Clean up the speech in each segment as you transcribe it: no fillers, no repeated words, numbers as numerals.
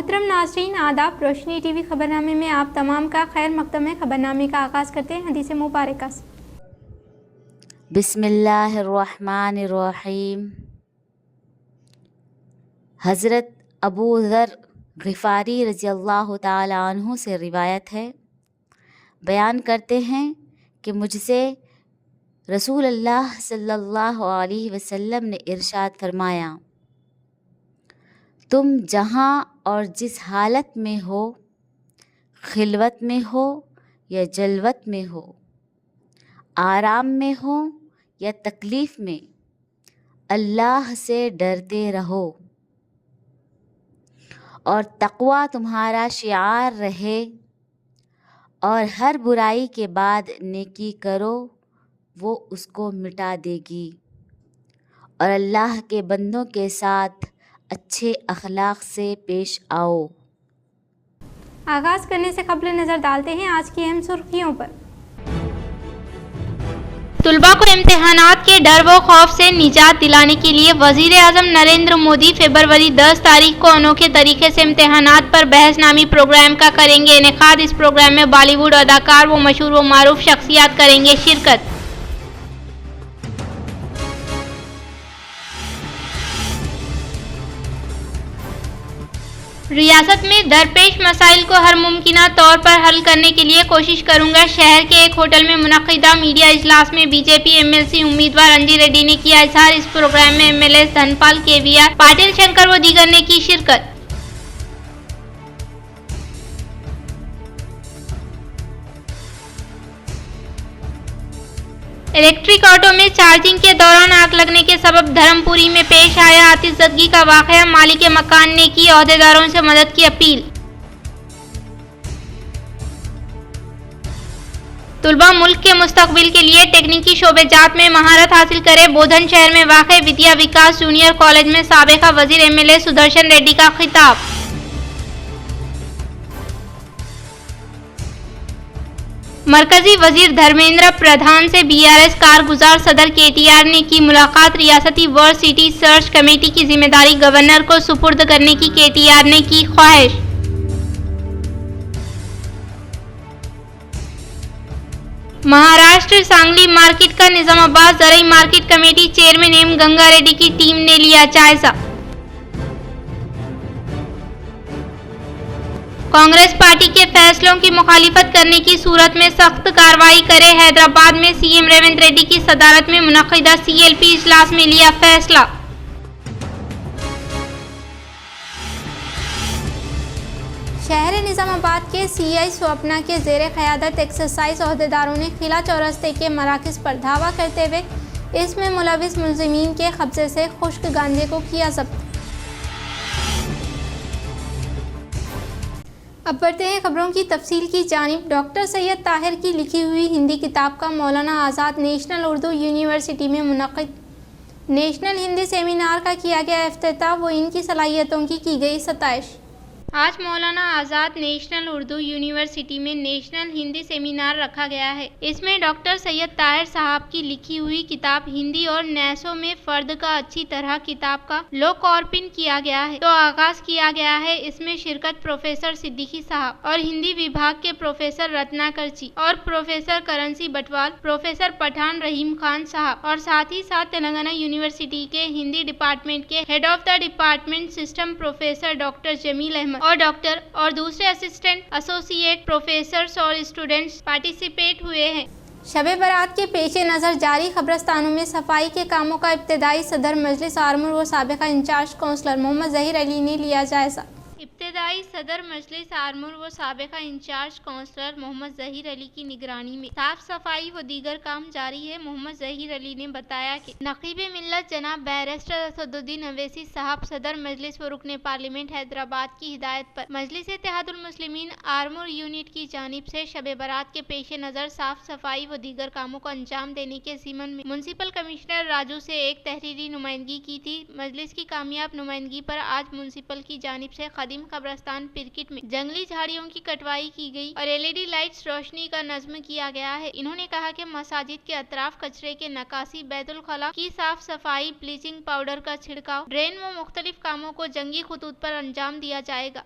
मोहतरम नाज़रीन आदाब। रोशनी टीवी खबरनामे में आप तमाम का खैर मकदम है। खबरनामे का आगाज़ करते हैं हदीस मुबारक से। बिस्मिल्लाहिर्रहमानिर्रहीम। हज़रत अबू ज़र ग़िफ़ारी रज़ियल्लाहु ताला अन्हु से रिवायत है, बयान करते हैं कि मुझसे रसूल अल्लाह सल्लल्लाहु अलैहि वसल्लम ने इरशाद फरमाया, तुम जहाँ और जिस हालत में हो, खिलवत में हो या जलवत में हो, आराम में हो या तकलीफ़ में, अल्लाह से डरते रहो और तक़वा तुम्हारा शिआर रहे और हर बुराई के बाद नेकी करो, वो उसको मिटा देगी और अल्लाह के बंदों के साथ अच्छे अखलाक से पेश आओ। आगाज़ करने से कबल नज़र डालते हैं आज की अहम सुर्खियों पर। तुलबा को इम्तिहानात के डर व खौफ से निजात दिलाने के लिए वज़ीर आज़म नरेंद्र मोदी फरवरी 10 तारीख को अनोखे तरीके से इम्तिहानात पर बहस नामी प्रोग्राम का करेंगे इनेकाद। इस प्रोग्राम में बॉलीवुड अदाकार व मशहूर व मारूफ शख्सियात करेंगे शिरकत। रियासत में दरपेश मसाइल को हर मुमकिना तौर पर हल करने के लिए कोशिश करूंगा। शहर के एक होटल में मुनक़िदा मीडिया इजलास में बीजेपी एमएलसी उम्मीदवार अंजी रेड्डी ने किया इजहार। इस प्रोग्राम में एमएलए धनपाल, केवीआर, पाटिल, शंकर व दीगर ने की शिरकत। इलेक्ट्रिक ऑटो में चार्जिंग के दौरान आग लगने के सबब धर्मपुरी में पेश आया आतिशज़दगी का वाक़या। मालिक मकान ने की ओहदेदारों से मदद की अपील। तुलबा मुल्क के मुस्तकबिल के लिए टेक्निकी शोबेजात में महारत हासिल करे। बोधन शहर में वाक़े विद्या विकास जूनियर कॉलेज में साबिक़ा वज़ीर एमएलए सुदर्शन रेड्डी का खिताब। मरकजी वजीर धर्मेंद्र प्रधान से बीआरएस कारगुजार सदर केटीआर ने की मुलाकात। रियासती वर्ल्ड सिटी सर्च कमेटी की जिम्मेदारी गवर्नर को सुपुर्द करने की केटीआर ने की ख्वाहिश। महाराष्ट्र सांगली मार्केट का निजामाबाद ज़राई market committee chairman M Ganga Reddy की टीम ने लिया जायजा। कांग्रेस पार्टी के फैसलों की मुखालिफत करने की सूरत में सख्त कार्रवाई करे। हैदराबाद में सीएम रेवंत रेड्डी की सदारत में मुनक़िदा सीएलपी इजलास में लिया फैसला। शहर निजामाबाद के सीआई स्वप्ना के ज़ेरे क़यादत एक्सरसाइज ओहदेदारों ने किला चौरस्ते के मराकज़ पर धावा करते हुए इसमें मुलविस मुलज़िमीन के कब्जे से खुश्क गांजे को किया जब्त। अब बढ़ते हैं खबरों की तफसील की जानिब। डॉक्टर सैयद ताहिर की लिखी हुई हिंदी किताब का मौलाना आज़ाद नेशनल उर्दू यूनिवर्सिटी में मुनक़िद नेशनल हिंदी सेमिनार का किया गया इफ्तिताह व इनकी सलाहियतों की गई सताइश। आज मौलाना आज़ाद नेशनल उर्दू यूनिवर्सिटी में नेशनल हिंदी सेमिनार रखा गया है। इसमें डॉक्टर सैयद ताहिर साहब की लिखी हुई किताब हिंदी और नैसों में फ़र्द का अच्छी तरह किताब का लोकार्पण किया गया है तो आगाज़ किया गया है। इसमें शिरकत प्रोफेसर सिद्दीकी साहब और हिंदी विभाग के प्रोफेसर रत्नाकर जी और प्रोफेसर करंसी बटवाल, प्रोफेसर पठान रहीम खान साहब और साथ ही साथ तेलंगाना यूनिवर्सिटी के हिंदी डिपार्टमेंट के head of the department system professor doctor Jameel Ahmed और डॉक्टर और दूसरे असिस्टेंट एसोसिएट प्रोफेसर्स और स्टूडेंट्स पार्टिसिपेट हुए हैं। शबे बारात के पेश नज़र जारी कब्रस्तानों में सफाई के कामों का इब्तदाई सदर मजलिस आरमूर व साबिक़ा इंचार्ज काउंसलर मोहम्मद ज़हीर अली ने लिया जायजा। इब्तदाई सदर मजलिस आरमूर व साबिक़ा इंचार्ज काउंसलर मोहम्मद ज़हीर अली की निगरानी में साफ सफाई व दीगर काम जारी है। मोहम्मद ज़हीर अली ने बताया कि नक़ीब मिल्लत जनाब बैरिस्टर असदुद्दीन अवैसी साहब सदर मजलिस व रुकने पार्लियामेंट हैदराबाद की हिदायत पर मजलिस इत्तेहादुल मुस्लिमीन आरमूर यूनिट की जानिब से शबे बारात के पेश नज़र साफ सफाई व दीगर कामों को अंजाम देने के ज़िमन में म्युनिसिपल कमिश्नर राजू से एक तहरीरी नुमाइंदगी की थी। मजलिस की कामयाब नुमाइंदगी पर आज म्युनिसिपल की जानिब से कब्रस्तान पिरकिट में जंगली झाड़ियों की कटवाई की गई और एलईडी लाइट्स रोशनी का नज्म किया गया है। इन्होंने कहा कि मसाजिद के अतराफ कचरे के नकासी, बैतुल खला की साफ सफाई, ब्लीचिंग पाउडर का छिड़काव, ड्रेन व मुख्तलिफ कामों को जंगी खुतूत पर अंजाम दिया जाएगा।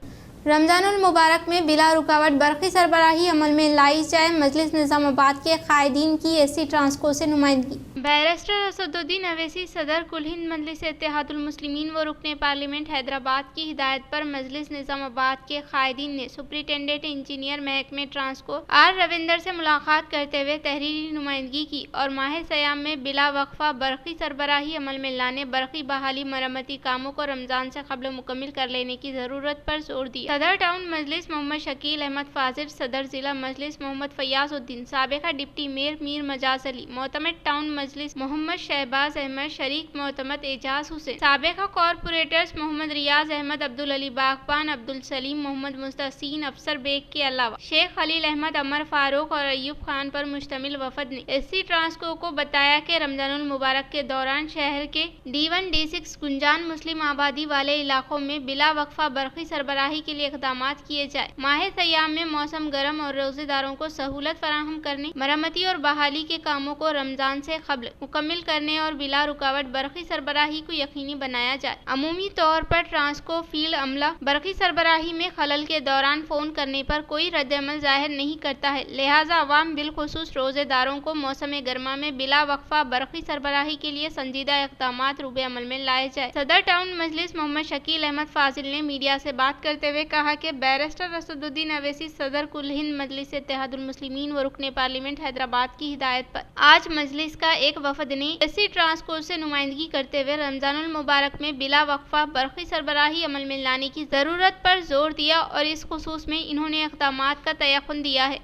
رمضان المبارک میں بلا رکاوٹ برقی سربراہی عمل میں لائی جائے، مجلس نظام آباد کے قائدین کی ایس سی ٹرانسکو سے نمائندگی۔ بیرسٹر اسد الدین اویسی صدر کل ہند مجلس اتحاد المسلمین و رکن پارلیمنٹ حیدرآباد کی ہدایت پر مجلس نظام آباد کے قائدین نے سپرنٹینڈنٹ انجینئر محکمہ ٹرانسکو آر روندر سے ملاقات کرتے ہوئے تحریری نمائندگی کی اور ماہ سیام میں بلا وقفہ برقی سربراہی عمل میں لانے، برقی بحالی مرمتی کاموں کو رمضان سے قبل مکمل کر لینے کی ضرورت پر زور دیا۔ صدر ٹاؤن مجلس محمد شکیل احمد فاضل، صدر ضلع مجلس محمد فیاض الدین، سابقہ ڈپٹی میئر میر مجاز علی، معتمد ٹاؤن مجلس محمد شہباز احمد، شریک معتمد اعجاز حسین، سابقہ کارپوریٹرز محمد ریاض احمد، عبدالعلی باغبان، عبدالسلیم محمد مستحسین، افسر بیگ کے علاوہ شیخ خلیل احمد، عمر فاروق اور ایوب خان پر مشتمل وفد نے ایس سی ٹرانسکو کو بتایا کہ رمضان المبارک کے دوران شہر کے D1 D6 گنجان مسلم آبادی والے علاقوں میں بلا وقفہ برقی سربراہی کے لیے اقدامات کیے جائے۔ ماہ سیام میں موسم گرم اور روزے داروں کو سہولت فراہم کرنے، مرمتی اور بحالی کے کاموں کو رمضان سے قبل مکمل کرنے اور بلا رکاوٹ برقی سربراہی کو یقینی بنایا جائے۔ عمومی طور پر ٹرانسکو فیلڈ عملہ برقی سربراہی میں خلل کے دوران فون کرنے پر کوئی رد عمل ظاہر نہیں کرتا ہے، لہٰذا عوام بالخصوص روزے داروں کو موسم گرما میں بلا وقفہ برقی سربراہی کے لیے سنجیدہ اقدامات روبے عمل میں لائے جائے۔ صدر ٹاؤن مجلس محمد شکیل احمد فاضل نے میڈیا سے بات کرتے ہوئے کہا کہ بیرسٹر اسد الدین اویسی صدر کل ہند مجلس اتحاد المسلمین و رکن پارلیمنٹ حیدرآباد کی ہدایت پر آج مجلس کا ایک وفد نے ایس سی ٹرانسکو سے نمائندگی کرتے ہوئے رمضان المبارک میں بلا وقفہ برقی سربراہی عمل میں لانے کی ضرورت پر زور دیا اور اس خصوص میں انہوں نے اقدامات کا تیقن دیا ہے۔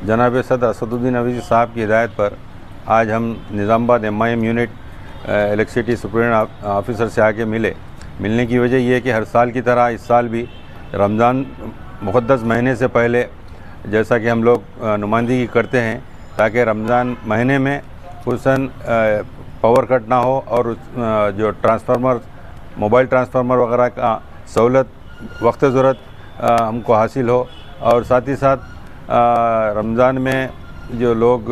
جناب صدر اسد الدین اویسی صاحب کی ہدایت پر آج ہم نظام آباد MIM unit electricity superintendent officer سے آ کے ملنے کی وجہ یہ ہے کہ ہر سال کی طرح اس سال بھی رمضان مقدس مہینے سے پہلے جیسا کہ ہم لوگ نمائندگی کرتے ہیں تاکہ رمضان مہینے میں خصوصاً پاور کٹ نہ ہو اور جو ٹرانسفارمر موبائل ٹرانسفارمر وغیرہ کا سہولت وقت ضرورت ہم کو حاصل ہو، اور ساتھ ہی ساتھ رمضان میں جو لوگ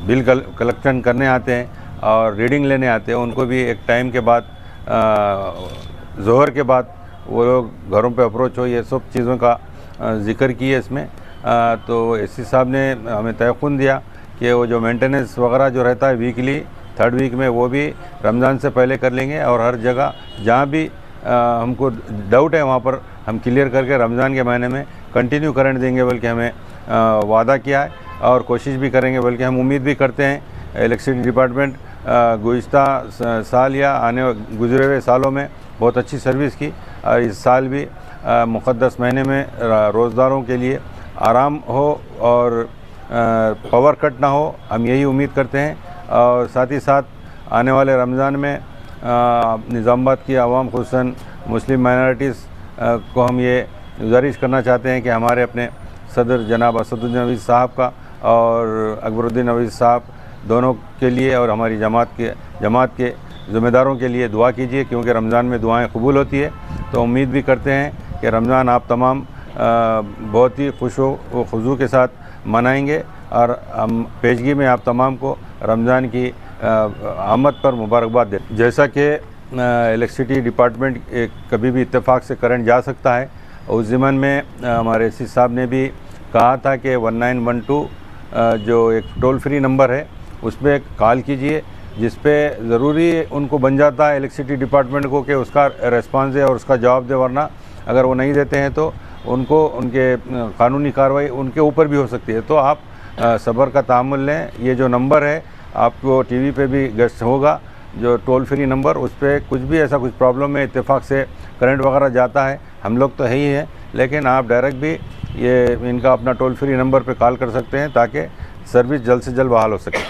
بل کلیکشن کرنے آتے ہیں اور ریڈنگ لینے آتے ہیں ان کو بھی ایک ٹائم کے بعد ظہر کے بعد وہ لوگ گھروں پہ اپروچ ہو، یہ سب چیزوں کا ذکر کیے اس میں۔ تو ایس سی صاحب نے ہمیں تیقن دیا کہ وہ جو مینٹیننس وغیرہ جو رہتا ہے ویکلی 3rd ویک میں وہ بھی رمضان سے پہلے کر لیں گے، اور ہر جگہ جہاں بھی ہم کو ڈاؤٹ ہے وہاں پر ہم کلیئر کر کے رمضان کے مہینے میں کنٹینیو کرنٹ دیں گے، بلکہ ہمیں وعدہ کیا ہے اور کوشش بھی کریں گے، بلکہ ہم امید بھی کرتے ہیں الیکٹریسٹی ڈپارٹمنٹ گزشتہ سال یا گزرے ہوئے سالوں میں بہت اچھی سروس کی، اور اس سال بھی مقدس مہینے میں روزداروں کے لیے آرام ہو اور پاور کٹ نہ ہو، ہم یہی امید کرتے ہیں۔ اور ساتھ ہی ساتھ آنے والے رمضان میں نظام آباد کی عوام خصوصاً مسلم مائنارٹیز کو ہم یہ گزارش کرنا چاہتے ہیں کہ ہمارے اپنے صدر جناب اسد الدین اویسی صاحب کا اور اکبر الدین اویسی صاحب دونوں کے لیے اور ہماری جماعت کے ذمہ داروں کے لیے دعا کیجیے، کیونکہ رمضان میں دعائیں قبول ہوتی ہے۔ تو امید بھی کرتے ہیں کہ رمضان آپ تمام بہت ہی خوش و خضوع کے ساتھ منائیں گے، اور ہم پیشگی میں آپ تمام کو رمضان کی آمد پر مبارکباد دیں۔ جیسا کہ الیکٹریسٹی ڈپارٹمنٹ کبھی بھی اتفاق سے کرنٹ جا سکتا ہے، اس ضمن میں ہمارے ایس سی صاحب نے بھی کہا تھا کہ 1912 جو ایک ٹول فری نمبر ہے اس پہ کال کیجئے، جس پہ ضروری ان کو بن جاتا ہے الیکٹریسٹی ڈپارٹمنٹ کو کہ اس کا ریسپانس دے اور اس کا جواب دے، ورنہ اگر وہ نہیں دیتے ہیں تو ان کو ان کے قانونی کارروائی ان کے اوپر بھی ہو سکتی ہے۔ تو آپ صبر کا تحمل لیں۔ یہ جو نمبر ہے آپ کو ٹی وی پہ بھی گیسٹ ہوگا، جو ٹول فری نمبر، اس پہ کچھ بھی ایسا کچھ پرابلم ہے، اتفاق سے کرنٹ وغیرہ جاتا ہے، ہم لوگ تو ہے ہی ہیں، لیکن آپ ڈائریکٹ بھی یہ ان کا اپنا ٹول فری نمبر پہ کال کر سکتے ہیں تاکہ سروس جلد سے جلد بحال ہو سکے۔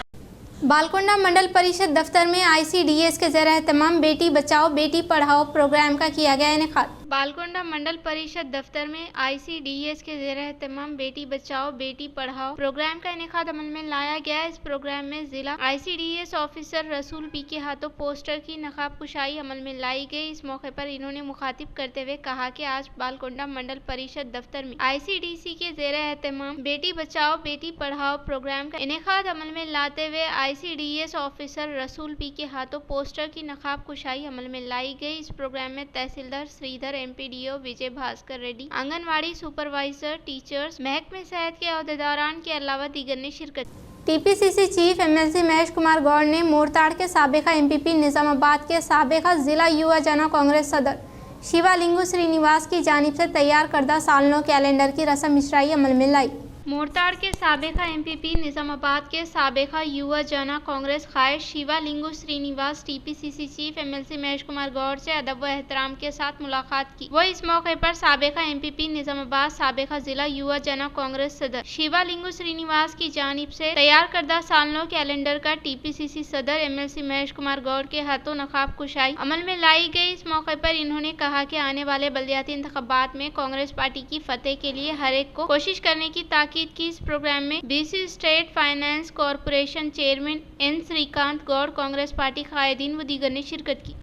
بالکنڈہ منڈل پریشد دفتر میں ICDS کے زیر اہتمام بیٹی بچاؤ بیٹی پڑھاؤ پروگرام کا کیا گیا انعقاد۔ بالکنڈہ منڈل پریشد دفتر میں ICDS کے زیر اہتمام بیٹی بچاؤ بیٹی پڑھاؤ پروگرام کا انعقاد عمل میں لایا گیا۔ اس پروگرام میں ضلع ICDS آفیسر رسول پی کے ہاتھوں پوسٹر کی نقاب کشائی عمل میں لائی گئی۔ اس موقع پر انہوں نے مخاطب کرتے ہوئے کہا کہ آج بالکنڈہ منڈل پریشد دفتر میں ICDC کے زیر اہتمام بیٹی بچاؤ بیٹی پڑھاؤ پروگرام کا انعقاد عمل میں لاتے ہوئے ICDS آفیسر رسول پی کے ہاتھوں پوسٹر کی نقاب کشائی عمل میں لائی گئی۔ اس پروگرام میں تحصیلدار سریدھر MPDO विजय भास्कर रेड्डी, आंगनवाड़ी सुपरवाइजर, टीचर्स, महकमे सेहत के अहदेदारान के अलावा दीगर ने शिरकत। TPCC chief MLC Mahesh Kumar Goud ने मोरताड़ के साबिका MPP, निजामाबाद के साबिका जिला युवा जन कांग्रेस सदर शिवालिंगु श्रीनिवास की जानिब से तैयार करदा सालनो कैलेंडर की रस्म इजराई अमल में लाई। मोरताड़ के साबिका MPP, निजामाबाद के साबिका युवा जना कांग्रेस कायद Shivalingu Srinivas TPCC chief MLC Mahesh Kumar Goud से अदब व एहतराम के साथ मुलाकात की। वो इस मौके पर साबिका MPP निजामाबाद, साबिका जिला युवा जना कांग्रेस सदर शिवालिंगु श्रीनिवास की जानिब से तैयार करदा सालनो कैलेंडर का TPCC सदर MLC महेश कुमार गौड़ के हाथों नकाब कुशाई अमल में लाई गई। इस मौके पर इन्होंने कहा कि आने वाले बल्दियाती इंतखाबात में कांग्रेस पार्टी की फतेह के लिए हर एक को कोशिश करने की ताकीद की। इस प्रोग्राम में BC state finance corporation chairman N Srikanth Goud, Congress party कायदीन व दीगर ने शिरकत की।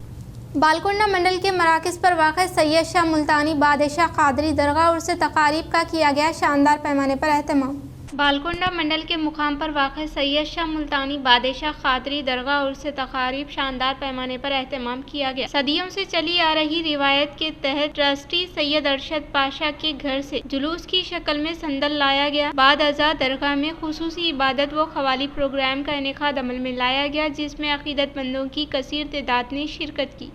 बालकोंडा मंडल के मराकज पर वाक़ सैयद शाह मुल्तानी बादशाह कादरी दरगाह उर्स तकारीब का किया गया शानदार पैमाने पर एहतमाम। बालकोंडा मंडल के मुकाम पर वाक़ सैयद शाह मुल्तानी बादशाह कादरी दरगाह उर्स तकारीब शानदार पैमाने पर एहतमाम किया गया। सदियों से चली आ रही रिवायत के तहत ट्रस्टी सैयद अरशद पाशा के घर से जुलूस की शक्ल में संदल लाया गया। बाद अज़ा दरगाह में खुसूसी इबादत व क़वाली प्रोग्राम का इनेकाद अमल में लाया गया, जिसमें अक़ीदतमंदों की कसीर तादाद ने शिरकत की।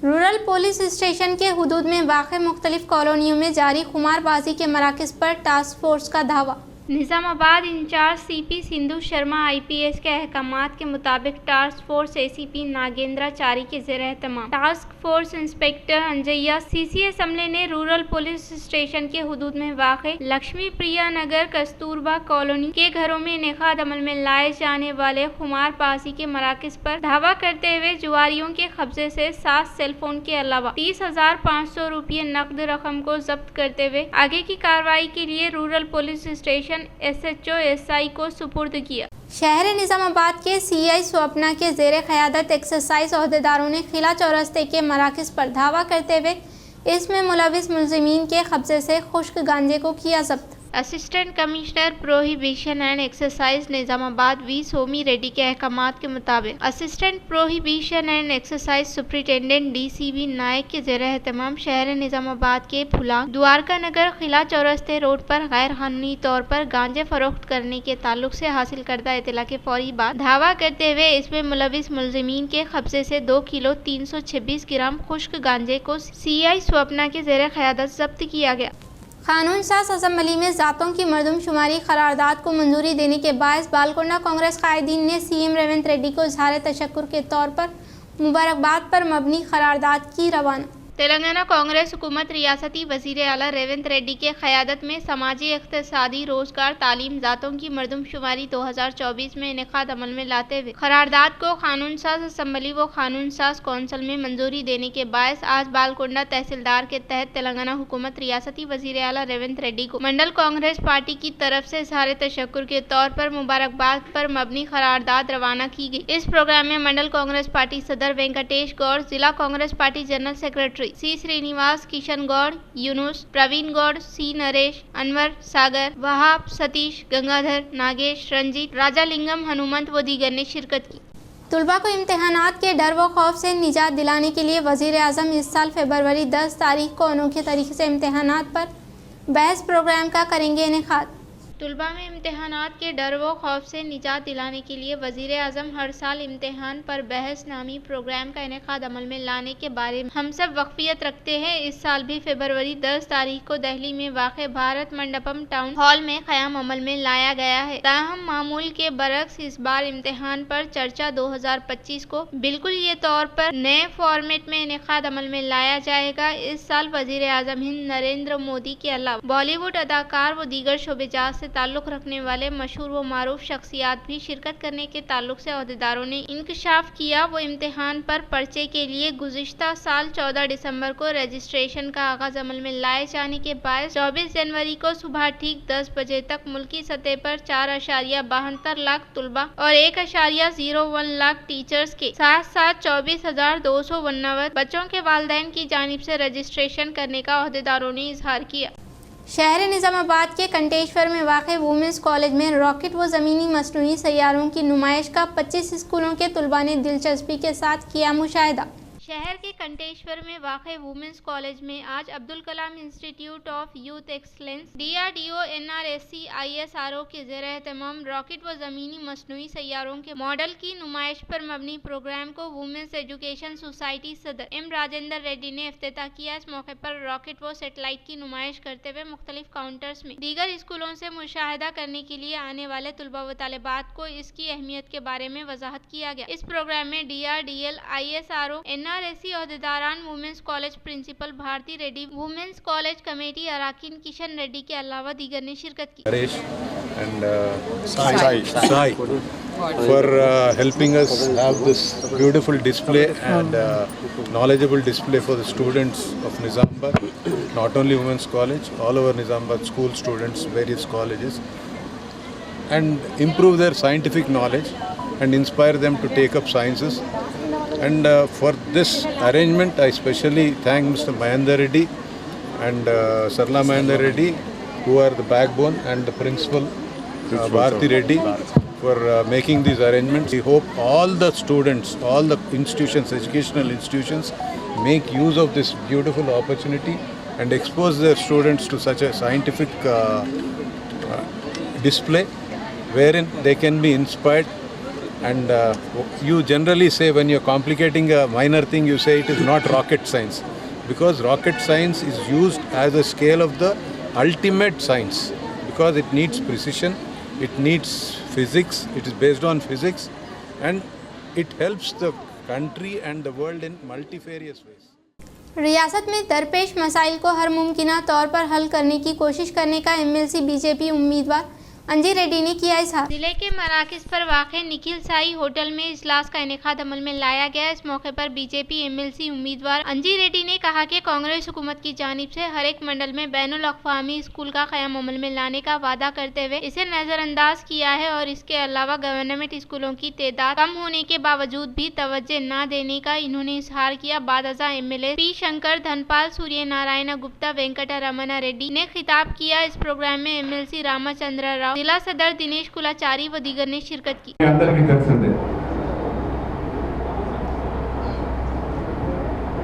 रूरल पुलिस स्टेशन के हुदूद में वाक़ मुख्तलिफ कॉलोनियों में जारी खुमारबाजी के मराकज़ पर टास्क फोर्स का धावा। Nizamabad incharge CP Sindhu Sharma IPS के अहकामात के मुताबिक टास्क फोर्स ACP नागेंद्राचारी के ज़ेर एहतमाम task force inspector Anjaiah CCS अमले ने रूरल पुलिस स्टेशन के हुदूद में वाक़ लक्ष्मी प्रिया नगर कस्तूरबा कॉलोनी के घरों में इनेकाद अमल में लाए जाने वाले खुमारबाजी के मराकज़ पर धावा करते हुए जुआरियों के कब्जे से 7 सेलफोन के अलावा 30,500 रुपये नकद रकम को जब्त करते हुए आगे की कार्रवाई के लिए rural police station SHO SI को सुपुर्द किया। शहर निजामाबाद के CI स्वप्ना के ज़ेर क़यादत एक्सरसाइज अहदेदारों ने किला चौरस्ते के मराकज़ पर धावा करते हुए इसमें मुलविस मुलज़िमीन के कब्जे से खुश्क गांजे को किया जब्त। Assistant commissioner prohibition and excise Nizamabad V Somi Reddy के अहकामात के मुताबिक assistant prohibition and excise superintendent DCB Naik के ज़ेर एहतमाम शहर निजामाबाद के फुला द्वारका नगर किला चौरस्ते रोड पर गैर कानूनी तौर पर गांजे फरोख्त करने के ताल्लुक से हासिल करदा इतला के फौरी बाद धावा करते हुए इसमें मुलविस मुलज़िमीन के कब्जे से 2 किलो 326 ग्राम खुश्क गांजे को CI स्वप्ना के ज़ेर क़यादत जब्त किया गया। कानून साज असम्बली में ज़ातों की मरदमशुमारी करारदाद को मंजूरी देने के बायस बालकोंडा कांग्रेस कायदीन ने CM रेवंत रेड्डी को इज़हार तशक्कुर के तौर पर मुबारकबाद पर मबनी करारदाद की रवाना। तेलंगाना कांग्रेस हुकूमत रियासती वज़ीर आला रेवंत रेड्डी के क़यादत में समाजी, इक़्तिसादी, रोज़गार, तालीम, ज़ातों की मरदमशुमारी 2024 में इनेकाद अमल में लाते हुए करारदाद को कानून साज असम्बली व कानून साज कौंसिल में मंजूरी देने के बायस आज बालकोंडा तहसीलदार के तहत तेलंगाना हुकूमत रियासती वज़ीर आला रेवंत रेड्डी को मंडल कांग्रेस पार्टी की तरफ से इज़हार तशक्कुर के तौर पर मुबारकबाद पर मबनी करारदाद रवाना की गई। इस प्रोग्राम में मंडल कांग्रेस पार्टी सदर वेंकटेश गौड़, जिला Congress party general secretary C Srinivas, Kishan Goud, Yunus, Praveen Goud, C Naresh, Anwar, Sagar, Wahab, Satish, Gangadhar, Nagesh, Ranjit, Rajalingam, Hanumanth व दीगर ने शिरकत की। तुलबा को इम्तिहानात के डर व खौफ से निजात दिलाने के लिए वज़ीर आज़म इस साल फरवरी 10 तारीख को अनोखे तरीके से इम्तिहानात पर बहस प्रोग्राम का करेंगे इनेकाद। तुलबा में इम्तिहानात के डर व खौफ से निजात दिलाने के लिए वज़ीर आज़म हर साल इम्तिहान पर बहस नामी प्रोग्राम का इनेकाद अमल में लाने के बारे में हम सब वक़फ़ियत रखते हैं। इस साल भी फरवरी 10 तारीख को दिल्ली में वाक़े भारत मंडपम टाउन हॉल में क़याम अमल में लाया गया है। ताहम मामूल के बरक्स इस बार इम्तिहान पर चर्चा 2025 को बिल्कुल ये तौर पर नए फॉर्मेट में इनेकाद अमल में लाया जाएगा। इस साल वज़ीर आज़म हिंद नरेंद्र मोदी के अलावा बॉलीवुड अदाकार व दीगर शोबेजात से ताल्लुक़ रखने वाले मशहूर व मारूफ शख्सियात भी शिरकत करने के ताल्लुक से अहदेदारों ने इंकशाफ किया। वो इम्तिहान पर पर्चे के लिए गुज़िश्ता साल 14 दिसंबर को रजिस्ट्रेशन का आगाज अमल में लाए जाने के बाद 24 जनवरी को सुबह ठीक 10 बजे तक मुल्की सतह पर 4.72 लाख तुलबा और 1.01 लाख टीचर्स के साथ साथ 24,299 बच्चों के वालिदैन की जानिब से रजिस्ट्रेशन करने का अहदेदारों ने इजहार किया। शहर निजामाबाद के कंटेश्वर में वाक़े वुमेंस कॉलेज में रॉकेट व ज़मीनी मसनूई सैयारों की नुमाइश का 25 स्कूलों के तुलबा ने दिलचस्पी के साथ किया मुशाहिदा। शहर के कंटेश्वर में वाक़ वुमेंस कॉलेज में आज Abdul Kalam institute of youth excellence DRDO NRSC ISRO के ज़ेर एहतमाम रॉकेट व ज़मीनी मसनूई सैयारों के मॉडल की नुमाइश पर मबनी प्रोग्राम को वुमेंस एजुकेशन सोसाइटी सदर M राजेंद्र रेड्डी ने इफ्तिताह किया। इस मौके पर रॉकेट व सेटेलाइट की नुमाइश करते हुए मुख्तलिफ काउंटर्स में दीगर स्कूलों से मुशाहिदा करने के लिए आने वाले तुलबा व तालिबात को इसकी अहमियत के बारे में वजाहत किया गया। इस प्रोग्राम में DRDL ISRO NRSC अहदेदारान, women's college principal Bharati Reddy, women's college committee अराकीन किशन रेड्डी के अलावा दीगर ने शिरकत की। Harish and Sai for helping us have this beautiful display and knowledgeable display for the students of Nizamabad, not only Women's College, all over Nizamabad school students, various colleges, and improve their scientific knowledge and inspire them to take up sciences. And for this arrangement, I especially thank Mr. Mahendra Reddy and Sarla Mahendra Reddy, who are the backbone, and the principal Bharati Reddy for making these arrangements. We hope all the students, all the institutions, educational institutions, make use of this beautiful opportunity and expose their students to such a scientific display wherein they can be inspired. And you generally say, when you're complicating a minor thing, you say it is not rocket science, because rocket science is used as a scale of the ultimate science, because it needs precision, it needs physics, it is based on physics, and it helps the country and the world in multifarious ways. रियासत में दरपेश मसाइल को हर मुमकिना तौर पर हल करने की कोशिश करने का MLC BJP उम्मीदवार अंजी रेड्डी ने किया इजहार। जिले के मराकज पर वाक़ निखिल साई होटल में इजलास का इनेकाद अमल में लाया गया। इस मौके पर BJP MLC उम्मीदवार अंजी रेड्डी ने कहा कि कांग्रेस हुकूमत की जानिब से हर एक मंडल में बैनुल अक़वामी स्कूल का क़याम अमल में लाने का वादा करते हुए इसे नज़रअंदाज किया है, और इसके अलावा गवर्नमेंट स्कूलों की तादाद कम होने के बावजूद भी तवज्जो न देने का इन्होंने इजहार किया। बादअज़ा MLA P शंकर, धनपाल, सूर्य नारायण गुप्ता, वेंकटरमण रेड्डी ने खिताब किया। इस प्रोग्राम में MLC रामचंद्र राव, जिला सदर दिनेश कुलाचारी व दीगर ने शिरकत की।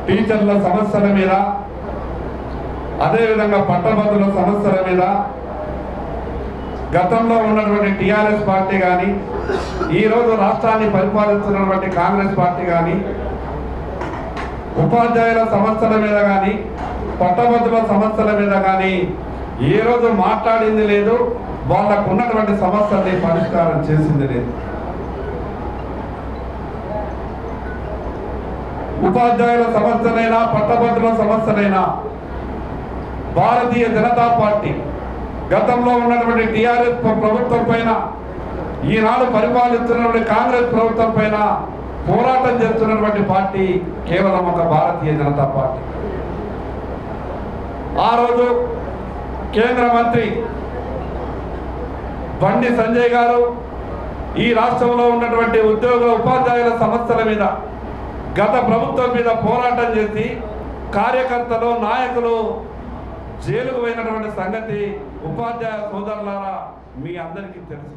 టీచర్ల సమస్యల మీద, అదే విధంగా పట్టభద్రుల సమస్యల మీద గతంలో ఉన్నటువంటి టిఆర్ఎస్ పార్టీ కానీ, ఈ రోజు రాష్ట్రాన్ని పరిపాలిస్తున్నటువంటి కాంగ్రెస్ పార్టీ కానీ, ఉపాధ్యాయుల సమస్యల మీద కానీ, పట్టభద్రుల సమస్యల మీద కానీ ఈ రోజు మాట్లాడింది లేదు, వాళ్ళకు ఉన్నటువంటి సమస్యల్ని పరిష్కారం చేసింది లేదు. ఉపాధ్యాయుల సమస్యలైనా, పట్టభద్రుల సమస్యలైనా భారతీయ జనతా పార్టీ గతంలో ఉన్నటువంటి టిఆర్ఎస్ ప్రభుత్వం పైన, ఈనాడు పరిపాలిస్తున్నటువంటి కాంగ్రెస్ ప్రభుత్వం పైన పోరాటం చేస్తున్నటువంటి పార్టీ కేవలం ఒక భారతీయ జనతా పార్టీ. ఆ రోజు కేంద్ర మంత్రి బండి సంజయ్ గారు ఈ రాష్ట్రంలో ఉన్నటువంటి ఉపాధ్యాయుల సమస్యల మీద గత ప్రభుత్వం మీద పోరాటం చేసి కార్యకర్తలు, నాయకులు జైలుకు పోయినటువంటి సంగతి ఉపాధ్యాయ సోదరులారా మీ అందరికీ తెలుసు.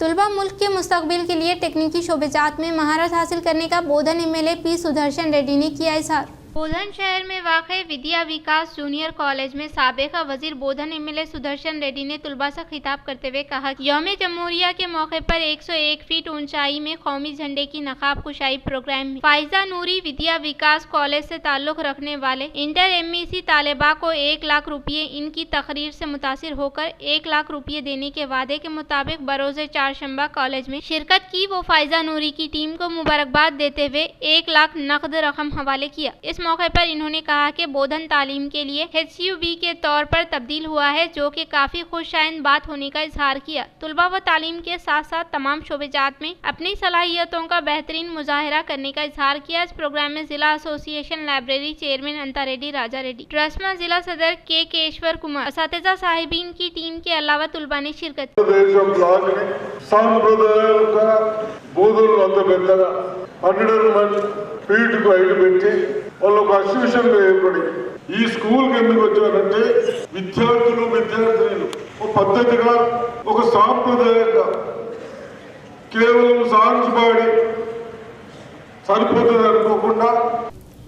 तुलबा मुल्क के मुस्तकबिल के लिए टेक्निकी शोबेजात में महारत हासिल करने का बोधन MLA P सुदर्शन रेड्डी ने किया इजहार। बोधन शहर में वाक़ विद्या विकास जूनियर कॉलेज में साबिका वजीर बोधन MLA सुदर्शन रेड्डी ने तुलबा से खिताब करते हुए कहा कि यौम जमहूरिया के मौके पर 101 फीट ऊंचाई में कौमी झंडे की नकाब कुशाई प्रोग्राम में फाइजा नूरी विद्या विकास कॉलेज से ताल्लुक रखने वाले इंटर MEC तालिबा को 1 लाख रुपये इनकी तकरीर से मुतासिर होकर 1 लाख रुपये देने के वादे के मुताबिक बरोज़े चारशंबा कॉलेज में शिरकत की। वो फाइजा नूरी की टीम को मुबारकबाद देते हुए 1 लाख नकद रकम हवाले किया। इस मौके पर इन्होंने कहा कि बोधन तालीम के लिए HUB के तौर पर तब्दील हुआ है, जो कि काफ़ी खुशआइंद बात होने का इजहार किया। तुलबा व तालीम के साथ साथ तमाम शोबेजात में अपनी सलाहियतों का बेहतरीन मुजाहरा करने का इजहार किया। इस प्रोग्राम में जिला एसोसिएशन लाइब्रेरी चेयरमैन अंता रेड्डी, राजा रेड्डी, ट्रस्मा जिला सदर के केशवर कुमार, असातिज़ा साहिबीन की टीम के अलावा तुलबा ने शिरकत ఏర్పడి ఈ స్కూల్కి ఎందుకు వచ్చారంటే విద్యార్థులు విద్యార్థినులు ఒక పద్ధతిగా, ఒక సాంప్రదాయంగా కేవలం సాంగ్స్ పాడి సరిపోతుంది అనుకోకుండా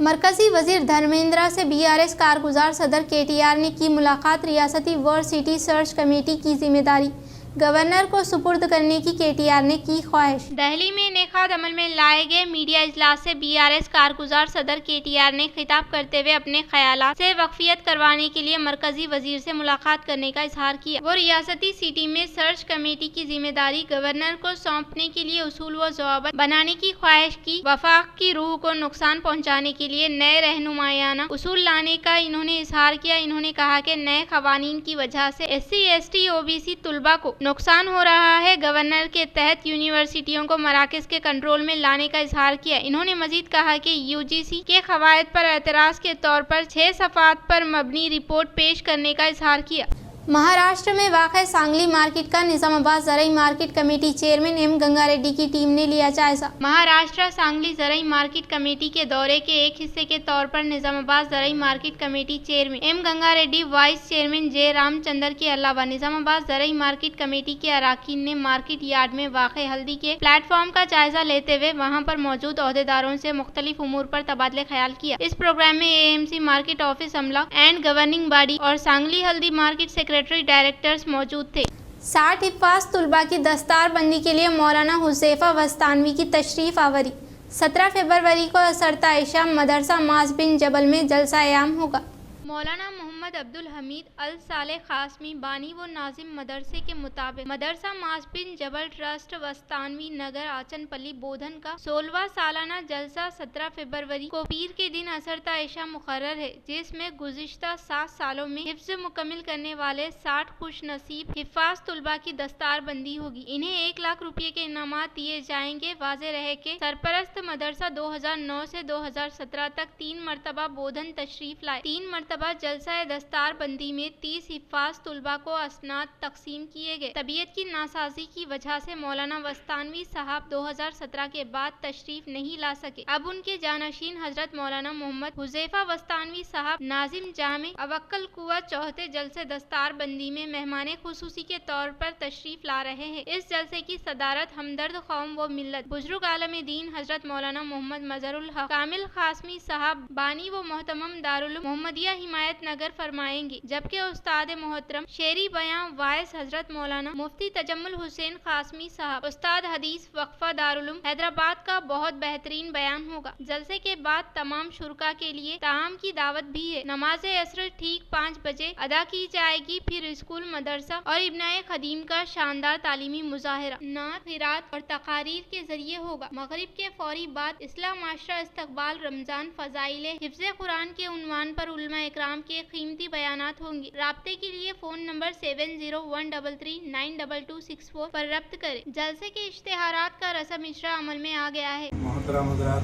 मरकजी वजीर धर्मेंद्र से बीआरएस कारगुजार सदर केटीआर ने की मुलाकात। रियासती वर्ल्ड सिटी सर्च कमेटी की जिम्मेदारी गवर्नर को सुपुर्द करने की केटीआर ने की ख्वाहिश। दिल्ली में नेकाद अमल में लाए गए मीडिया इजलास से बीआरएस कारगुजार सदर केटीआर ने खिताब करते हुए अपने ख्यालात से वक्फियत करवाने के लिए मरकजी वजीर से मुलाकात करने का इजहार किया। वो रियासती सिटी में सर्च कमेटी की जिम्मेदारी गवर्नर को सौंपने के लिए उसूल व ज़वाबित बनाने की ख्वाहिश की। वफाक की रूह को नुकसान पहुँचाने के लिए नए रहनुमायाना उसूल लाने का इन्होंने इजहार किया। इन्होंने कहा कि नए कवानीन की वजह से SC ST OBC तुलबा को नुकसान हो रहा है। गवर्नर के तहत यूनिवर्सिटियों को मराकज के कंट्रोल में लाने का इजहार किया। इन्होंने मजीद कहा कि UGC के कवायद पर एतराज़ के तौर पर 6 सफ़ात पर मबनी रिपोर्ट पेश करने का इजहार किया। महाराष्ट्र में वाक़ सांगली मार्केट का निजामाबाद ज़राई market committee chairman M Ganga Reddy की टीम ने लिया जायजा। महाराष्ट्र सांगली ज़राई मार्केट कमेटी के दौरे के एक हिस्से के तौर पर निजामाबाद ज़राई market committee chairman M Ganga Reddy, vice chairman J Ramchandra के अलावा निजामाबाद ज़राई मार्केट कमेटी के अराकीन ने मार्केट यार्ड में वाक़ हल्दी के प्लेटफॉर्म का जायजा लेते हुए वहाँ पर मौजूद अहदेदारों से मुख्तलिफ उमूर पर तबादले ख्याल किया। इस प्रोग्राम में AMC मार्केट ऑफिस अमला एंड गवर्निंग बॉडी और सांगली हल्दी मार्केट सेक्रेटरी डायरेक्टर्स मौजूद थे। 60 हिफ़ाज़ तुलबा की दस्तार बंदी के लिए मौलाना हुज़ैफ़ा वस्तानवी की तशरीफ़ आवरी। 17 फरवरी को असरता आयशा मदरसा माज बिन जबल में जलसा याम होगा। मौलाना मोहम्मद अब्दुल हमीद अल सालेह खासमी बानी व नाजिम मदरसे के मुताबिक मदरसा माज बिन जबल ट्रस्ट वस्तानवी नगर आचनपल्ली बोधन का 16वां सालाना जलसा 17 फरवरी को पीर के दिन असरता आयशा मुकर्रर है, जिसमें गुज़िश्ता 7 सालों में हिफ्ज़ मुकम्मिल करने वाले 60 खुश नसीब हिफ़ाज़ तुलबा की दस्तार बंदी होगी। इन्हें 1 लाख रुपये के इनामात दिए जाएंगे। वाज़े रहे कि सरपरस्त मदरसा 2009 से 2017 तक 3 मरतबा बोधन तशरीफ लाए। 3 मरतबा जलसा दस्तार बंदी में 30 हिफ़ाज़ तुलबा को असनाद तकसीम किए गए। तबीयत की नासाजी की वजह से मौलाना वस्तानवी साहब 2017 के बाद तशरीफ नहीं ला सके। अब उनके जानशीन हजरत मौलाना मोहम्मद हुज़ैफ़ा वस्तानवी साहब नाजिम जामे अवक्कल कुआ चौथे जलसे दस्तार बंदी में मेहमान खुसूसी के तौर पर तशरीफ ला रहे हैं। इस जलसे की सदारत हमदर्द कौम व मिल्लत बुजुर्ग आलम दीन हजरत मौलाना मोहम्मद मजहरुल हक कामिल खासमी साहब बानी व मोहतमम दारुल मोहम्मदिया हिमायत नगर फरमाएंगे, जबकि उस्ताद मोहतरम शेरी बयां वाइस हजरत मौलाना मुफ्ती तजम्मुल हुसैन खासमी साहब उस्ताद हदीस वक्फा दारुल हैदराबाद का बहुत बेहतरीन बयान होगा। जलसे के बाद तमाम शुरका के लिए ताम की दावत भी है। नमाज असर ठीक 5 बजे अदा की जाएगी। फिर स्कूल मदरसा और इब्नाए खदीम का शानदार तालीमी मुजाहिरा नात क़िरात और तकारीर के जरिए होगा। मगरिब के फौरी बाद इस्लाम माशरा इस्तकबाल रमजान फजाइले हिफ्ज़े कुरान के उन्वान पर उलमा इकराम के कीमती बयानात होंगे। राब्ते के लिए फ़ोन नंबर 7013392264 पर रब्त करें। जलसे के इश्तिहारात का रस्म इजरा अमल में आ गया है। मोहतरम हज़रात,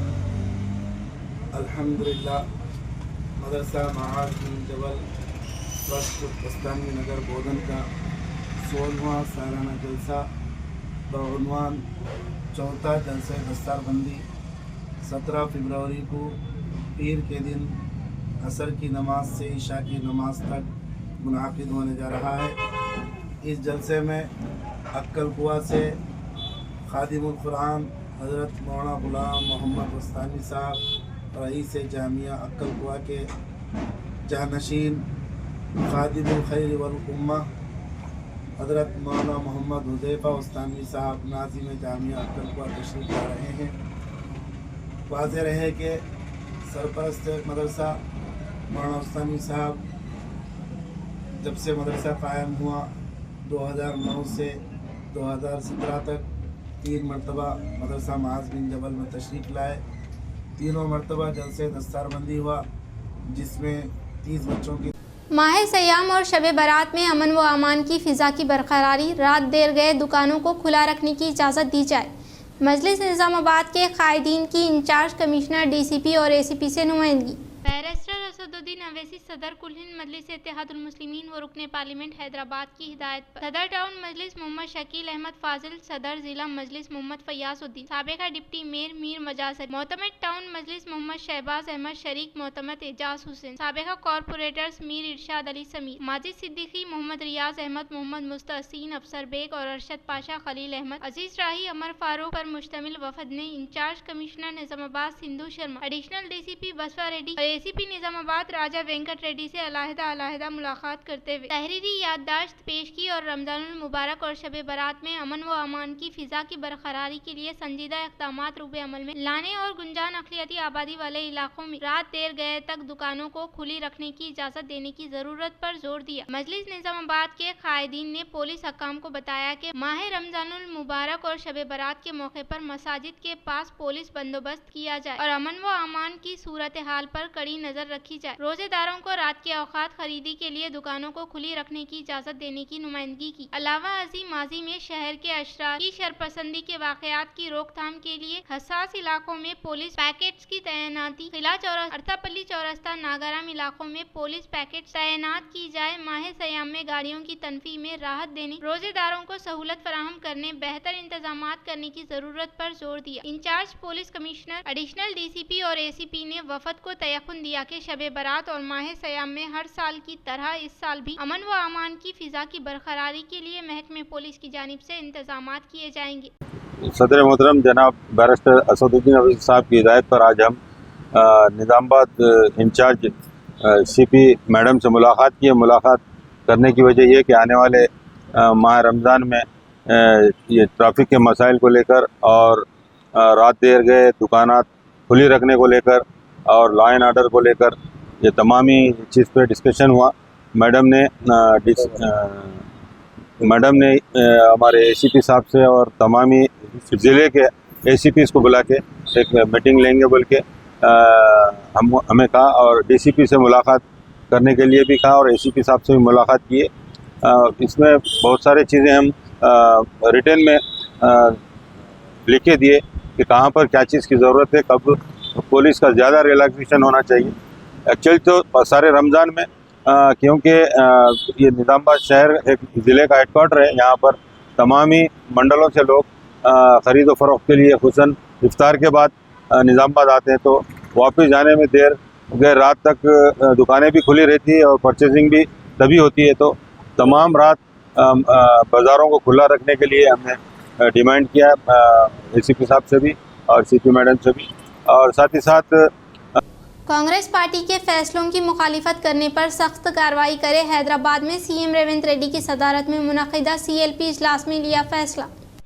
अल्हम्दुलिल्लाह मदरसा महाज बिन जबल ट्रस्ट वस्तानवी नगर बोधन का 16वां सालाना जलसा बउनवान चौथा जलसा दस्तारबंदी 17 फरवरी को पीर के दिन असर की नमाज से इशा की नमाज तक मुनाकिद होने जा रहा है। इस जलसे में अक्कल कुआ से खादिमुल कुरान हज़रत मौलाना गुलाम मोहम्मद वस्तानी साहब रईस जामिया अक्कल कुआ के जानशीन खादिमुल खैर वल उम्मा हज़रत मौलाना मोहम्मद हुज़ैफ़ा वस्तानी साहब नाज़िम जामिया अक्कल कुआ तशरीफ़ ला रहे हैं। वाज़ेह रहे कि सरपरस्त मदरसा मौलाना वस्तानी साहब जब से मदरसा कायम हुआ 2009 से 2017 तक 3 मरतबा मदरसा माज बिन जबल में तशरीफ़ लाए। तीनों मरतबा जलसे दस्तारबंदी हुआ, जिसमें 30 बच्चों की माह सयाम और शब बारात में अमन व अमान की फ़िज़ा की बरकरारी। रात देर गए दुकानों को खुला रखने की इजाज़त दी जाए। मजलिस निज़ामाबाद के कायदीन की इंचार्ज कमिश्नर DCP और ACP से नुमाइंदगी। बैरिस्टर اسدالدین اویسی صدر کل ہند مجلس اتحاد المسلمین و رکن پارلیمنٹ حیدرآباد کی ہدایت پر صدر ٹاؤن مجلس محمد شکیل احمد فاضل، صدر ضلع مجلس محمد فیاض الدین، سابقہ ڈپٹی میئر میر مجاز علی، معتمد ٹاؤن مجلس محمد شہباز احمد شریک، معتمد اعجاز حسین، سابقہ کارپوریٹرز میر ارشاد علی سمیع، ماجد صدیقی، محمد ریاض احمد، محمد مستحسین، افسر بیگ اور ارشد پاشا، خلیل احمد، عزیز راہی، عمر فاروق پر مشتمل وفد نے incharge commissioner Nizamabad Sindhu Sharma, additional D C P Baswa Reddy اور اے سی پی نظام آباد راجہ وینکٹ ریڈی سے علیحدہ ملاقات کرتے ہوئے تحریری یادداشت پیش کی اور رمضان المبارک اور شب برات میں امن و امان کی فضا کی برقراری کے لیے سنجیدہ اقدامات روب عمل میں لانے اور گنجان اقلیتی آبادی والے علاقوں میں رات دیر گئے تک دکانوں کو کھلی رکھنے کی اجازت دینے کی ضرورت پر زور دیا۔ مجلس نظام آباد کے قائدین نے پولیس حکام کو بتایا کہ ماہ رمضان المبارک اور شب برات کے موقع پر مساجد کے پاس پولیس بندوبست کیا جائے اور امن و امان کی صورتحال پر کڑی نظر رکھی جائے۔ روزے داروں کو رات کے اوقات خریدی کے لیے دکانوں کو کھلی رکھنے کی اجازت دینے کی نمائندگی کی۔ علاوہ ازیں ماضی میں شہر کے اشرار کی شرپسندی کے واقعات کی روک تھام کے لیے حساس علاقوں میں پولیس پیکٹس کی تعیناتی، قلعہ چوراستہ، ارتھاپلی چوراستہ، ناگارام علاقوں میں پولیس پیکٹس تعینات کی جائے۔ ماہ سیام میں گاڑیوں کی تنفی میں راحت دینے، روزے داروں کو سہولت فراہم کرنے، بہتر انتظامات کرنے کی ضرورت پر زور دیا۔ In charge police commissioner, additional D C P اور اے سی پی نے وفد کو تیقن دیا کہ شب برات اور ماہ سیام میں ہر سال کی طرح اس سال بھی امن و امان کی فضا کی برقراری کے لیے محکمہ پولیس کی جانب سے انتظامات کیے جائیں گے۔ صدر محترم جناب بیرسٹر اسدالدین اویسی صاحب کی ہدایت پر آج ہم نظام آباد انچارج سی پی میڈم سے ملاقات کی ہے۔ ملاقات کرنے کی وجہ یہ کہ آنے والے ماہ رمضان میں یہ ٹریفک کے مسائل کو لے کر اور رات دیر گئے دکانات کھلی رکھنے کو لے کر اور لا اینڈ آرڈر کو لے کر یہ تمامی چیز پہ ڈسکشن ہوا۔ میڈم نے ہمارے اے سی پی صاحب سے اور تمامی ضلع کے اے سی پیز کو بلا کے ایک میٹنگ لیں گے بول کے ہمیں کہا اور ڈی سی پی سے ملاقات کرنے کے لیے بھی کہا اور اے سی پی صاحب سے بھی ملاقات کیے۔ اس میں بہت سارے چیزیں ہم ریٹن میں لکھے دیے کہ کہاں پر کیا چیز کی ضرورت ہے، کب پولیس کا زیادہ ریلیکسیشن ہونا چاہیے۔ ایکچولی تو سارے رمضان میں کیونکہ یہ نظام آباد شہر ایک ضلع کا ہیڈ کوارٹر ہے، یہاں پر تمامی منڈلوں سے لوگ خرید و فروخت کے لیے خصوصاً افطار کے بعد نظام آباد آتے ہیں، تو واپس جانے میں دیر رات تک دکانیں بھی کھلی رہتی ہے اور پرچیزنگ بھی تبھی ہوتی ہے۔ تو تمام رات بازاروں کو کھلا رکھنے کے لیے ہم نے ڈیمانڈ کیا اے سی پی صاحب سے بھی اور سی پی میڈم سے بھی، اور ساتھ ہی ساتھ کانگریس پارٹی کے فیصلوں کی مخالفت کرنے پر سخت کارروائی کرے۔ حیدرآباد میں سی ایم ریونت ریڈی کی صدارت میں منعقدہ سی ایل پی اجلاس میں لیا فیصلہ۔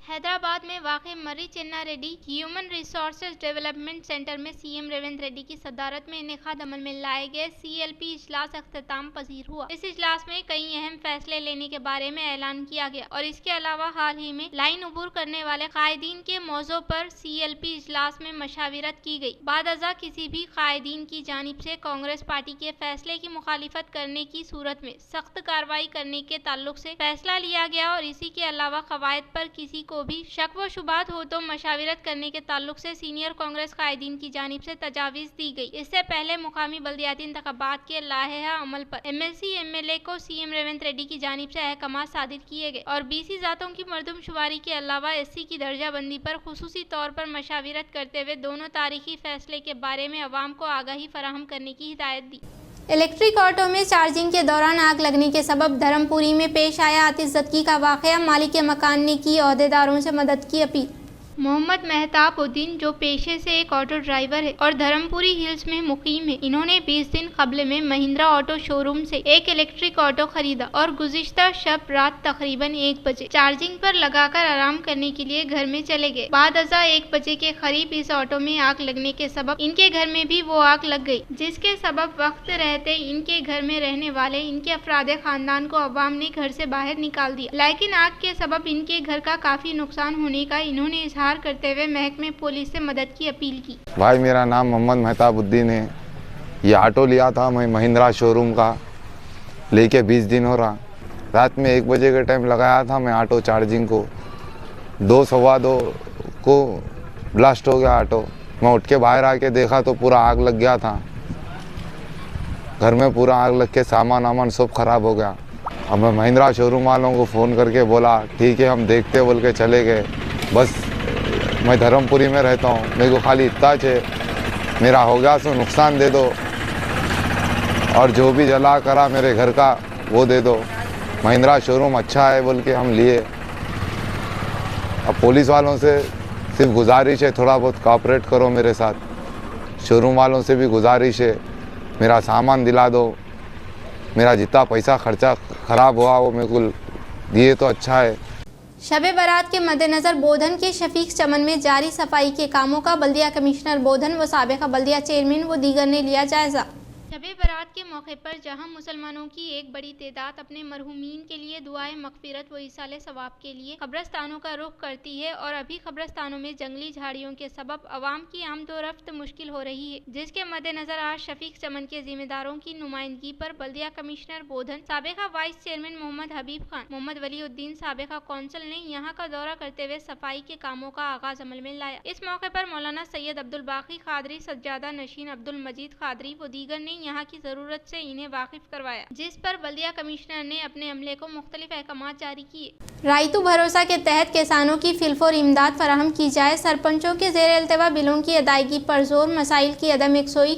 حیدرآباد میں واقع مری چنا ready human resources development centre میں سی ایم ریونت ریڈی کی صدارت میں انعقاد عمل میں لائے گئے سی ایل پی اجلاس اختتام پذیر ہوا۔ اس اجلاس میں کئی اہم فیصلے لینے کے بارے میں اعلان کیا گیا اور اس کے علاوہ حال ہی میں لائن عبور کرنے والے قائدین کے موضوع پر سی ایل پی اجلاس میں مشاورت کی گئی۔ بعد ازاں کسی بھی قائدین کی جانب سے کانگریس پارٹی کے فیصلے کی مخالفت کرنے کی صورت میں سخت کارروائی کرنے کے تعلق سے فیصلہ لیا گیا اور اسی کے علاوہ قواعد پر کسی کو بھی شک و شبہات ہو تو مشاورت کرنے کے تعلق سے سینئر کانگریس قائدین کی جانب سے تجاویز دی گئی۔ اس سے پہلے مقامی بلدیاتی انتخابات کے لائحہ عمل پر M L C M L A کو سی ایم ریونت ریڈی کی جانب سے احکامات صادر کیے گئے اور بی سی ذاتوں کی مردم شماری کے علاوہ ایس سی کی درجہ بندی پر خصوصی طور پر مشاورت کرتے ہوئے دونوں تاریخی فیصلے کے بارے میں عوام کو آگاہی فراہم کرنے کی ہدایت دی۔ الیکٹرک آٹو میں چارجنگ کے دوران آگ لگنے کے سبب دھرم پوری میں پیش آیا آتش زدگی کا واقعہ، مالک مکان نے کی عہدیداروں سے مدد کی اپیل۔ محمد مہتاب الدین جو پیشے سے ایک آٹو ڈرائیور ہے اور دھرم پوری ہلز میں مقیم ہے، انہوں نے 20 دن قبل میں مہندرا آٹو شو روم سے ایک الیکٹرک آٹو خریدا اور گزشتہ شب رات تقریباً 1 بجے چارجنگ پر لگا کر آرام کرنے کے لیے گھر میں چلے گئے۔ بعد ازاں 1 بجے کے قریب اس آٹو میں آگ لگنے کے سبب ان کے گھر میں بھی وہ آگ لگ گئی، جس کے سبب وقت رہتے ان کے گھر میں رہنے والے ان کے افراد خاندان کو عوام نے گھر سے باہر نکال دیا، لیکن آگ کے سبب ان کے گھر کا کافی نقصان ہونے کا انہوں نے اظہار کرتے ہوئے محکمہ پولیس سے مدد کی اپیل کی۔ بھائی میرا نام محمد مہتاب الدین ہے، یہ آٹو لیا تھا میں مہندرا شو روم کا، لے کے 20 دن ہو رہا۔ رات میں 1 بجے کے ٹائم لگایا تھا میں آٹو چارجنگ کو، 2 سوا 2 کو بلاسٹ ہو گیا آٹو۔ میں اٹھ کے باہر آ کے دیکھا تو پورا آگ لگ گیا تھا۔ घर में पूरा आग लग के सामान वामान सब खराब हो गया। अब मैं महिंद्रा शोरूम वालों को फ़ोन करके बोला ठीक है हम देखते बोल के चले गए। बस मैं धर्मपुरी में रहता हूँ, मेरे को खाली इतना चाहिए मेरा हो गया सो नुकसान दे दो और जो भी जला करा मेरे घर का वो दे दो। महिंद्रा शोरूम अच्छा है बोल के हम लिए। अब पुलिस वालों से सिर्फ गुजारिश है थोड़ा बहुत कोऑपरेट करो मेरे साथ। शोरूम वालों से भी गुजारिश है मेरा सामान दिला दो, मेरा जितना पैसा खर्चा ख़राब हुआ वो मेरे को दिए तो अच्छा है। शबे बारात के मद्देनजर बोधन के शफीक चमन में जारी सफाई के कामों का बल्दिया कमिश्नर बोधन व साबिका बल्दिया चेयरमैन व दीगर ने लिया जायजा। शबे बारात के मौके पर जहां मुसलमानों की एक बड़ी तादाद अपने मरहूमीन के लिए दुआए मगफिरत व इसाले सवाब के लिए कब्रस्तानों का रुख करती है और अभी कब्रस्तानों में जंगली झाड़ियों के सबब अवाम की आमदोरफ्त मुश्किल हो रही है, जिसके मद्देनजर आज शफीक चमन के जिम्मेदारों की नुमाइंदगी पर बल्दिया कमिश्नर बोधन, साबिका वाइस चेयरमैन मोहम्मद हबीब खान, मोहम्मद वलीउद्दीन साबिका कौंसल ने यहाँ का दौरा करते हुए सफाई के कामों का आगाज अमल में लाया। इस मौके पर मौलाना सैयद अब्दुल बाकी खादरी, सज्जादा नशीन अब्दुल मजीद खादरी व दीगर ने यहाँ की जरूरत से इन्हें वाकिफ करवाया, जिस पर बल्दिया कमिश्नर ने अपने अमले को मुख्तलिफ अहकामात जारी किए। रायतू भरोसा के तहत किसानों की फिलफोर इमदाद फराहम की जाए, सरपंचों के ज़ेर इल्तिवा बिलों की अदायगी पर जोर, मसाइल की अदम यकसोई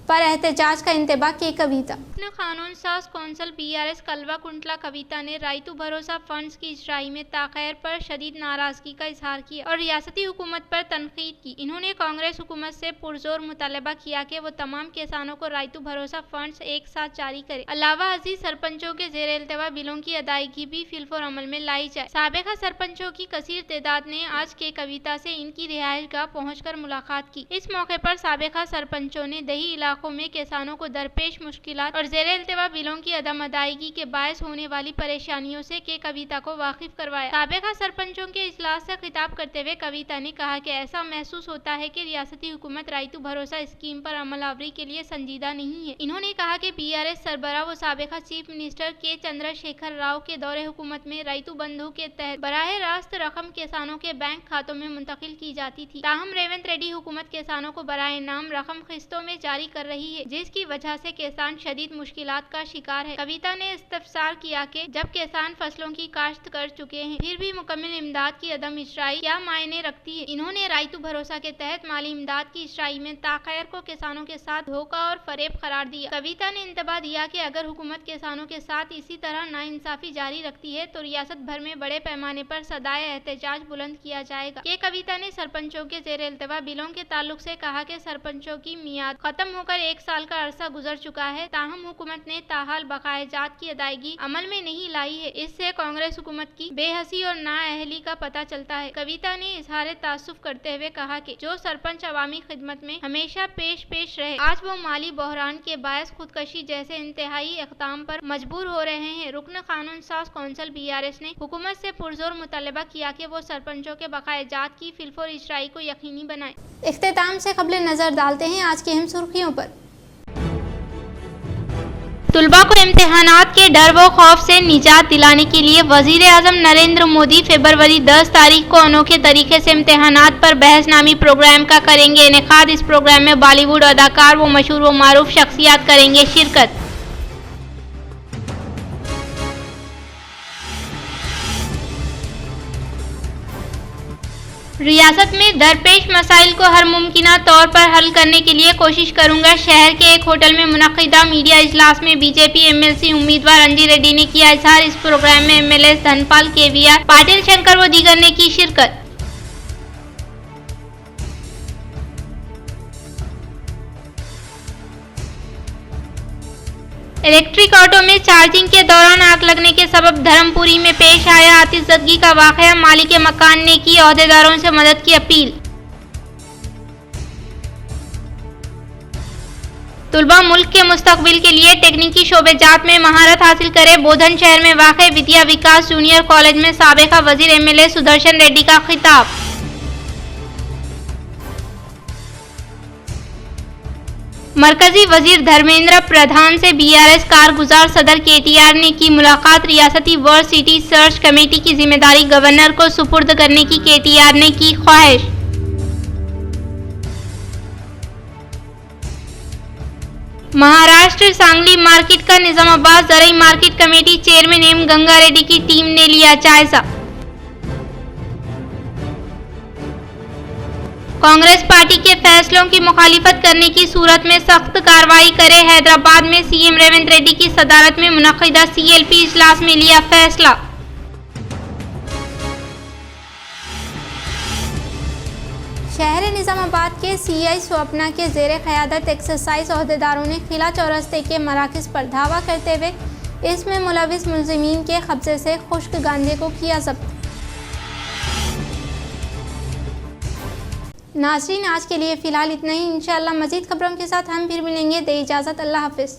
पर एहतजाज का इंतबा की कविता। कानून साज कौंसल BRS कलवा कुंटला कविता ने रायतू भरोसा फंड्स की इजराई में ताख़ैर पर शदीद नाराजगी का इजहार किया और रियासती हुकूमत पर तनकीद की। इन्होंने कांग्रेस हुकूमत से पुरजोर मुतालबा किया कि वो तमाम किसानों को रायतू भरोसा फंड्स एक साथ जारी करे। अलावा अजीज सरपंचों के ज़ेर इल्तिवा बिलों की अदायगी भी फिलफोर अमल में लाई जाए। साबिका सरपंचों की कसीर तादाद ने आज के कविता से इनकी रिहाइश गाह पहुँच कर मुलाकात की। इस मौके पर साबिका सरपंचों ने दही इलाकों में किसानों को दरपेश मुश्किलात और ज़ेर इल्तिवा बिलों की अदम अदायगी के बायस होने वाली परेशानियों से के कविता को वाकिफ करवाया। साबिका सरपंचों के इजलास से खिताब करते हुए कविता ने कहा कि ऐसा महसूस होता है कि रियासती हुकूमत रायतू भरोसा स्कीम पर अमलावरी के लिए संजीदा नहीं है। इन्होंने कहा कि BRS सरबराह व साबिका चीफ मिनिस्टर के चंद्रशेखर राव के दौरे हुकूमत में रायतू बंधु के तहत बराह रास्त रकम किसानों के बैंक खातों में मुंतकिल की जाती थी। ताहम रेवंत रेड्डी हुकूमत किसानों को बराह नाम रकम किस्तों में जारी कर रही है, जिसकी वजह से किसान शदीद मुश्किलात का शिकार है। कविता ने इस्तफसार किया कि जब किसान फसलों की काश्त कर चुके हैं फिर भी मुकम्मल इमदाद की अदम इजराई क्या मायने रखती है। इन्होंने रायतू भरोसा के तहत माली इमदाद की इजराई में ताख़ैर को किसानों के साथ धोखा और फरेब करार दिया। कविता ने इंतबा दिया कि अगर हुकूमत किसानों के साथ इसी तरह नाइंसाफी जारी रखती है तो रियासत भर में बड़े पैमाने पर सदाए एहतजाज बुलंद किया जाएगा। ये कविता ने सरपंचों के ज़ेर इल्तिवा बिलों के ताल्लुक से कहा कि सरपंचों की मियाद खत्म होकर 1 साल का अरसा गुजर चुका है, ताहम हुकूमत ने ताहाल बकायाजात की अदायगी अमल में नहीं लाई है। इससे कांग्रेस हुकूमत की बेहसी और नाअहली का पता चलता है। कविता ने इजहार तासुफ करते हुए कहा कि जो सरपंच अवामी खिदमत में हमेशा पेश रहे, आज वो माली बहरान के बायस खुदकशी जैसे इंतहाई इक़दाम पर मजबूर हो रहे हैं। रुकन कानून साज कौंसल BRS ने हुकूमत से पुरजोर मुतालबा किया कि वो सरपंचों के बकायाजात की फिलफोर इजराई को यकीनी बनाए। इख्तिताम से क़ब्ल नजर डालते हैं आज की अहम सुर्खियों पर। तुलबा को इम्तिहानात के डर व खौफ से निजात दिलाने के लिए वजीर आजम नरेंद्र मोदी फरवरी 10 तारीख को अनोखे तरीके से इम्तिहानात पर बहस नामी प्रोग्राम का करेंगे इनेकाद। इस प्रोग्राम में बॉलीवुड अदाकार व मशहूर व मारूफ शख्सियात करेंगे शिरकत। रियासत में दरपेश मसाइल को हर मुमकिना तौर पर हल करने के लिए कोशिश करूंगा। शहर के एक होटल में मुनक्किदा मीडिया इजलास में BJP MLC उम्मीदवार अंजी रेड्डी ने किया इजहार। इस प्रोग्राम में MLAs धनपाल KVR, पाटिल शंकर व दीगर ने की शिरकत। इलेक्ट्रिक ऑटो में चार्जिंग के दौरान आग लगने के सबब धर्मपुरी में पेश आया आतिशज़दगी का वाक़या। मालिक मकान ने की अहदेदारों से मदद की अपील। तुलबा मुल्क के मुस्तकबिल के लिए टेक्निकी शोबेजात में महारत हासिल करे। बोधन शहर में वाक़े विद्या विकास जूनियर कॉलेज में साबिका वजीर MLA सुदर्शन रेड्डी का खिताब। मरकजी वजीर धर्मेंद्र प्रधान से BRS कारगुजार सदर KTR ने की मुलाकात। रियासती वर्ल्ड सिटी सर्च कमेटी की जिम्मेदारी गवर्नर को सुपुर्द करने की KTR ने की ख्वाहिश। महाराष्ट्र सांगली मार्केट का निजामाबाद जराई market committee chairman M Ganga Reddy की टीम ने लिया जायजा। कांग्रेस पार्टी के फैसलों की मुखालिफत करने की सूरत में सख्त कार्रवाई करे, हैदराबाद में सीएम रेवंत रेड्डी की सदारत में मुनक्किदा सीएलपी इजलास में लिया फैसला। शहर निजामाबाद के सीआई स्वप्ना के जेर क़यादत एक्सरसाइज अहदेदारों ने किला चौरस्ते के मराकज़ पर धावा करते हुए इसमें मुलविस मुलजिमीन के कब्जे से खुश्क गांजे को किया जब्त। नाज़रीन, आज के लिए फ़िलहाल इतना ही। इंशाअल्लाह मज़ीद खबरों के साथ हम फिर मिलेंगे। दे इजाज़त, अल्लाह हाफ़िज़।